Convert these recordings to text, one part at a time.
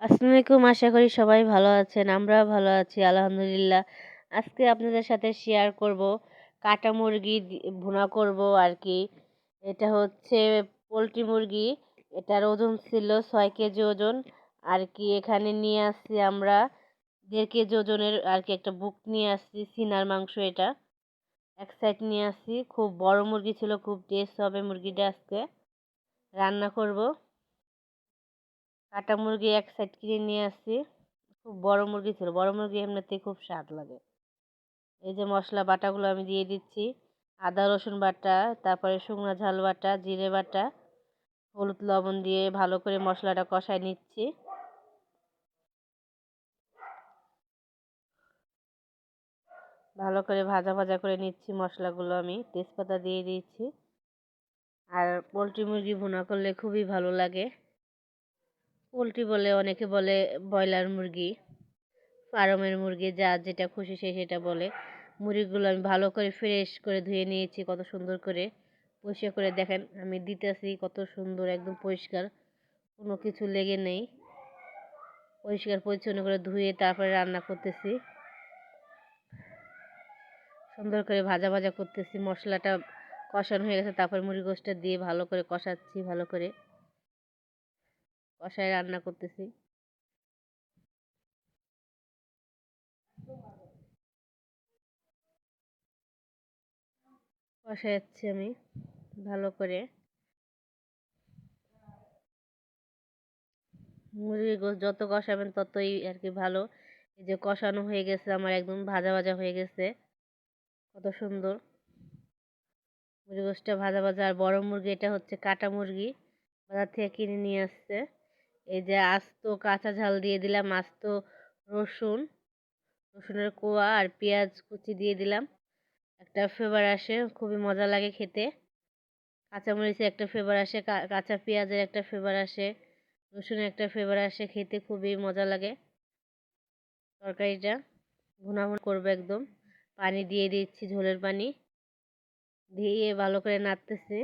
আসসালামু আলাইকুম। আশা করি সবাই ভালো আছেন। আমরা ভালো আছি আলহামদুলিল্লাহ। আজকে আপনাদের সাথে শেয়ার করব কাটা মুরগি ভুনা করব আর কি। এটা হচ্ছে পোলট্রি মুরগি। এটার ওজন ছিল 6 কেজি ওজন আর কি। এখানে নিয়ে আসছি আমরা 1.5 কেজি ওজনের আর কি একটা বুক নিয়ে আসছি। সিনার মাংস এটা এক সাইড নিয়ে আসছি। খুব বড় মুরগি ছিল, খুব টেস্ট হবে মুরগিটা। আজকে রান্না করব। কাটা মুরগি এক সাইড কিনে নিয়ে আসছি। খুব বড় মুরগি ছিল, বড় মুরগি এমনিতেই খুব স্বাদ লাগে। এই যে মশলা বাটাগুলো আমি দিয়ে দিচ্ছি। আদা রসুন বাটা, তারপরে শুকনো ঝাল বাটা, জিরে বাটা, হলুদ লবণ দিয়ে ভালো করে মশলাটা কষায় নিচ্ছি। ভালো করে ভাজা ভাজা করে নিচ্ছি মশলাগুলো। আমি তেজপাতা দিয়ে দিচ্ছি। আর পোলট্রি মুরগি ভুনা করলে খুবই ভালো লাগে। পোলট্রি বলে, অনেকে বলে ব্রয়লার মুরগি, ফার্মের মুরগি, যা যেটা খুশি সে সেটা বলে। মুরগিগুলো আমি ভালো করে ফ্রেশ করে ধুয়ে নিয়েছি, কত সুন্দর করে পরিষ্কার করে। দেখেন আমি দিতেছি কত সুন্দর, একদম পরিষ্কার, কোনো কিছু লেগে নেই। পরিষ্কার পরিচ্ছন্ন করে ধুয়ে তারপরে রান্না করতেছি। সুন্দর করে ভাজা ভাজা করতেছি। মশলাটা কষানো হয়ে গেছে, তারপর মুরগি গোশটা দিয়ে ভালো করে কষাচ্ছি। ভালো করে কষায় রান্না করতেছি। কষাচ্ছি আমি ভালো করে। মুরগির গোশ যত কষাবেন ততই আর কি ভালো। এই যে কষানো হয়ে গেছে আমার, একদম ভাজা ভাজা হয়ে গেছে, কত সুন্দর। মুরগি গোশটা ভাজা ভাজা। আর বড় মুরগি, এটা হচ্ছে কাটা মুরগি, বাজার থেকে কিনে নিয়ে আসছে। এই যে আস্ত কাঁচা ঝাল দিয়ে দিলাম, আস্ত রসুন, রসুনের কোয়া আর পেঁয়াজ কুচি দিয়ে দিলাম। একটা ফ্লেভার আসে, খুবই মজা লাগে খেতে। কাঁচামরিচের একটা ফ্লেভার আসে, কাঁচা পেঁয়াজের একটা ফ্লেভার আসে, রসুনের একটা ফ্লেভার আসে, খেতে খুবই মজা লাগে তরকারিটা। ভুনা ভুনা করবো একদম। পানি দিয়ে দিচ্ছি, ঝোলের পানি দিয়ে ভালো করে নাড়তেছি।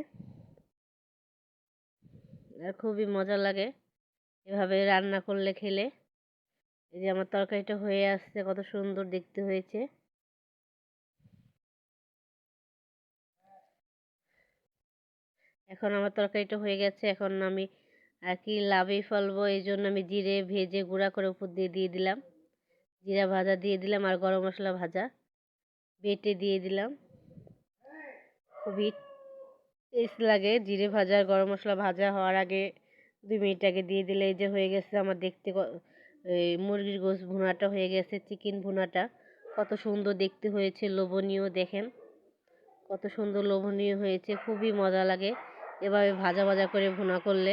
আর খুবই মজা লাগে এভাবে রান্না করলে, খেলে। এই যে আমার তরকারিটা হয়ে আসছে, কত সুন্দর দেখতে হয়েছে। এখন আমার তরকারিটা হয়ে গেছে। এখন আমি আর কি লাভেই ফেলবো, এই জন্য আমি জিরে ভেজে গুঁড়া করে উপর দিয়ে দিয়ে দিলাম। জিরা ভাজা দিয়ে দিলাম আর গরম মশলা ভাজা বেটে দিয়ে দিলাম। খুবই টেস্ট লাগে জিরে ভাজা আর গরম মশলা ভাজা হওয়ার আগে 2 মিনিট আগে দিয়ে দিলে। এই যে হয়ে গেছে আমার দেখতে, এই মুরগির গোশ ভুনাটা হয়ে গেছে। চিকেন ভুনাটা কত সুন্দর দেখতে হয়েছে, লোভনীয়। দেখেন কত সুন্দর লোভনীয় হয়েছে, খুবই মজা লাগে এভাবে ভাজা ভাজা করে ভুনা করলে।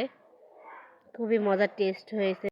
খুবই মজার টেস্ট হয়েছে।